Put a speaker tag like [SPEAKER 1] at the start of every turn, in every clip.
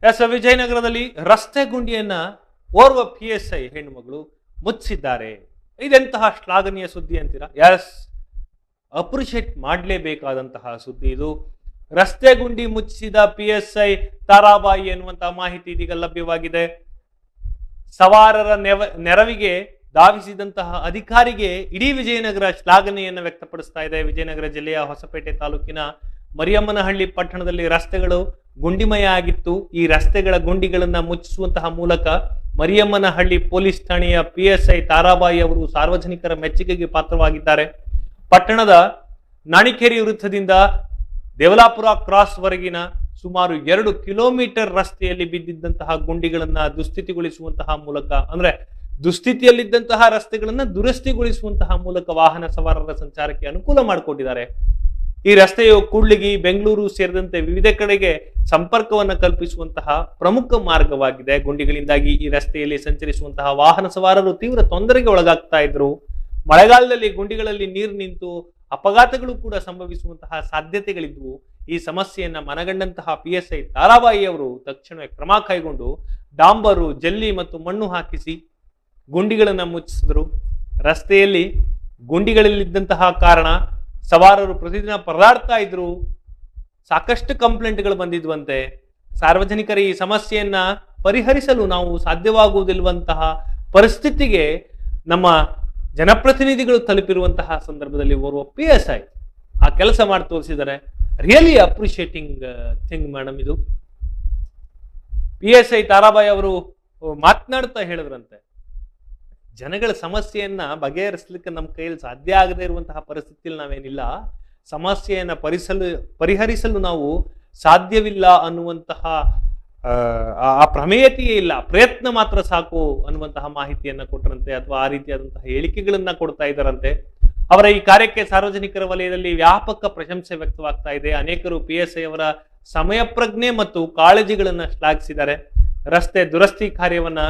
[SPEAKER 1] S ವಿಜಯನಗರದಲ್ಲಿ ರಸ್ತೆ ಗುಂಡಿಯನ್ನ ಓರ್ವ PSI ಹೆಣ್ಣುಮಗಳು ಮುಚ್ಚಿದ್ದಾರೆ. ಇದೆಂತಹ ಶ್ಲಾಘನೀಯ ಸುದ್ದಿ ಅಂತೀರಾ? ಎಸ್, ಅಪ್ರಿಷಿಯೇಟ್ ಮಾಡಲೇಬೇಕಾದಂತಹ ಸುದ್ದಿ ಇದು. ರಸ್ತೆ ಗುಂಡಿ ಮುಚ್ಚಿದ PSI ತಾರಾಬಾಯಿ ಎನ್ನುವಂತಹ ಮಾಹಿತಿ ಇದೀಗ ಲಭ್ಯವಾಗಿದೆ. ಸವಾರರ ನೆರವಿಗೆ ಧಾವಿಸಿದಂತಹ ಅಧಿಕಾರಿಗೆ ಇಡೀ ವಿಜಯನಗರ ಶ್ಲಾಘನೆಯನ್ನು ವ್ಯಕ್ತಪಡಿಸ್ತಾ ಇದೆ. ವಿಜಯನಗರ ಜಿಲ್ಲೆಯ ಹೊಸಪೇಟೆ ತಾಲೂಕಿನ ಮರಿಯಮ್ಮನಹಳ್ಳಿ ಪಟ್ಟಣದಲ್ಲಿ ರಸ್ತೆಗಳು ಗುಂಡಿಮಯ ಆಗಿತ್ತು. ಈ ರಸ್ತೆಗಳ ಗುಂಡಿಗಳನ್ನ ಮುಚ್ಚಿಸುವಂತಹ ಮೂಲಕ ಮರಿಯಮ್ಮನಹಳ್ಳಿ ಪೊಲೀಸ್ ಠಾಣೆಯ PSI ತಾರಾಬಾಯಿ ಅವರು ಸಾರ್ವಜನಿಕರ ಮೆಚ್ಚುಗೆಗೆ ಪಾತ್ರವಾಗಿದ್ದಾರೆ. ಪಟ್ಟಣದ ನಾಣಿಕೇರಿ ವೃತ್ತದಿಂದ ದೇವಲಾಪುರ ಕ್ರಾಸ್ ವರೆಗಿನ ಸುಮಾರು 2 ಕಿಲೋಮೀಟರ್ ರಸ್ತೆಯಲ್ಲಿ ಬಿದ್ದಿದ್ದಂತಹ ಗುಂಡಿಗಳನ್ನ ದುಸ್ಥಿತಿಗೊಳಿಸುವಂತಹ ಮೂಲಕ, ಅಂದ್ರೆ ದುಸ್ಥಿತಿಯಲ್ಲಿದ್ದಂತಹ ರಸ್ತೆಗಳನ್ನ ದುರಸ್ತಿಗೊಳಿಸುವಂತಹ ಮೂಲಕ ವಾಹನ ಸವಾರರ ಸಂಚಾರಕ್ಕೆ ಅನುಕೂಲ ಮಾಡಿಕೊಟ್ಟಿದ್ದಾರೆ. ಈ ರಸ್ತೆಯು ಕೂಡ್ಲಿಗಿ, ಬೆಂಗಳೂರು ಸೇರಿದಂತೆ ವಿವಿಧ ಕಡೆಗೆ ಸಂಪರ್ಕವನ್ನು ಕಲ್ಪಿಸುವಂತಹ ಪ್ರಮುಖ ಮಾರ್ಗವಾಗಿದೆ. ಗುಂಡಿಗಳಿಂದಾಗಿ ಈ ರಸ್ತೆಯಲ್ಲಿ ಸಂಚರಿಸುವಂತಹ ವಾಹನ ಸವಾರರು ತೀವ್ರ ತೊಂದರೆಗೆ ಒಳಗಾಗ್ತಾ ಇದ್ರು. ಮಳೆಗಾಲದಲ್ಲಿ ಗುಂಡಿಗಳಲ್ಲಿ ನೀರು ನಿಂತು ಅಪಘಾತಗಳು ಕೂಡ ಸಂಭವಿಸುವಂತಹ ಸಾಧ್ಯತೆಗಳಿದ್ವು. ಈ ಸಮಸ್ಯೆಯನ್ನ ಮನಗಂಡಂತಹ PSI ತಾರಾಬಾಯಿ ಅವರು ತಕ್ಷಣವೇ ಕ್ರಮ ಕೈಗೊಂಡು ಡಾಂಬರು, ಜಲ್ಲಿ ಮತ್ತು ಮಣ್ಣು ಹಾಕಿಸಿ ಗುಂಡಿಗಳನ್ನು ಮುಚ್ಚಿಸಿದ್ರು. ರಸ್ತೆಯಲ್ಲಿ ಗುಂಡಿಗಳಲ್ಲಿದ್ದಂತಹ ಕಾರಣ ಸವಾರರು ಪ್ರತಿದಿನ ಪರದಾಡ್ತಾ ಇದ್ರು. ಸಾಕಷ್ಟು ಕಂಪ್ಲೇಂಟ್ಗಳು ಬಂದಿದ್ವಂತೆ. ಸಾರ್ವಜನಿಕರ ಈ ಸಮಸ್ಯೆಯನ್ನ ಪರಿಹರಿಸಲು ನಾವು ಸಾಧ್ಯವಾಗುವುದಿಲ್ವಂತಹ ಪರಿಸ್ಥಿತಿಗೆ ನಮ್ಮ ಜನಪ್ರತಿನಿಧಿಗಳು ತಲುಪಿರುವಂತಹ ಸಂದರ್ಭದಲ್ಲಿ ಓರ್ವ PSI ಆ ಕೆಲಸ ಮಾಡಿ ತೋರಿಸಿದ್ದಾರೆ. ರಿಯಲಿ ಅಪ್ರಿಷಿಯೇಟಿಂಗ್ ಥಿಂಗ್ ಮೇಡಮ್ ಇದು. PSI ತಾರಾಬಾಯಿ ಅವರು ಮಾತನಾಡ್ತಾ ಹೇಳಿದ್ರಂತೆ, ಜನಗಳ ಸಮಸ್ಯೆಯನ್ನ ಬಗೆಹರಿಸಲಿಕ್ಕೆ ನಮ್ಮ ಕೈಯಲ್ಲಿ ಸಾಧ್ಯ ಆಗದೆ ಇರುವಂತಹ ಪರಿಸ್ಥಿತಿಯಲ್ಲಿ ನಾವೇನಿಲ್ಲ, ಸಮಸ್ಯೆಯನ್ನ ಪರಿಹರಿಸಲು ನಾವು ಸಾಧ್ಯವಿಲ್ಲ ಅನ್ನುವಂತಹ ಆ ಪ್ರಮೇಯತೆಯೇ ಇಲ್ಲ, ಪ್ರಯತ್ನ ಮಾತ್ರ ಸಾಕು ಅನ್ನುವಂತಹ ಮಾಹಿತಿಯನ್ನ ಕೊಟ್ಟರಂತೆ, ಅಥವಾ ಆ ರೀತಿಯಾದಂತಹ ಹೇಳಿಕೆಗಳನ್ನ ಕೊಡ್ತಾ ಇದ್ದಾರಂತೆ. ಅವರ ಈ ಕಾರ್ಯಕ್ಕೆ ಸಾರ್ವಜನಿಕರ ವಲಯದಲ್ಲಿ ವ್ಯಾಪಕ ಪ್ರಶಂಸೆ ವ್ಯಕ್ತವಾಗ್ತಾ ಇದೆ. ಅನೇಕರು PSI ಅವರ ಸಮಯ ಪ್ರಜ್ಞೆ ಮತ್ತು ಕಾಳಜಿಗಳನ್ನ ಶ್ಲಾಘಿಸಿದ್ದಾರೆ. ರಸ್ತೆ ದುರಸ್ತಿ ಕಾರ್ಯವನ್ನ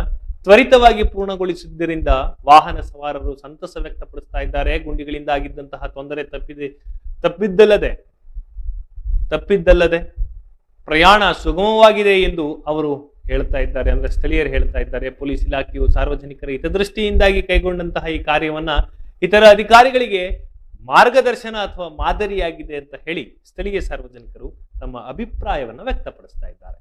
[SPEAKER 1] ತ್ವರಿತವಾಗಿ ಪೂರ್ಣಗೊಳಿಸಿದ್ದರಿಂದ ವಾಹನ ಸವಾರರು ಸಂತಸ ವ್ಯಕ್ತಪಡಿಸ್ತಾ ಇದ್ದಾರೆ. ಗುಂಡಿಗಳಿಂದ ಆಗಿದ್ದಂತಹ ತೊಂದರೆ ತಪ್ಪಿದ್ದಲ್ಲದೆ ಪ್ರಯಾಣ ಸುಗಮವಾಗಿದೆ ಎಂದು ಅವರು ಹೇಳ್ತಾ ಇದ್ದಾರೆ. ಅಂದ್ರೆ ಸ್ಥಳೀಯರು ಹೇಳ್ತಾ ಇದ್ದಾರೆ. ಪೊಲೀಸ್ ಇಲಾಖೆಯು ಸಾರ್ವಜನಿಕರ ಹಿತದೃಷ್ಟಿಯಿಂದಾಗಿ ಕೈಗೊಂಡಂತಹ ಈ ಕಾರ್ಯವನ್ನ ಇತರ ಅಧಿಕಾರಿಗಳಿಗೆ ಮಾರ್ಗದರ್ಶನ ಅಥವಾ ಮಾದರಿಯಾಗಿದೆ ಅಂತ ಹೇಳಿ ಸ್ಥಳೀಯ ಸಾರ್ವಜನಿಕರು ತಮ್ಮ ಅಭಿಪ್ರಾಯವನ್ನ ವ್ಯಕ್ತಪಡಿಸ್ತಾ ಇದ್ದಾರೆ.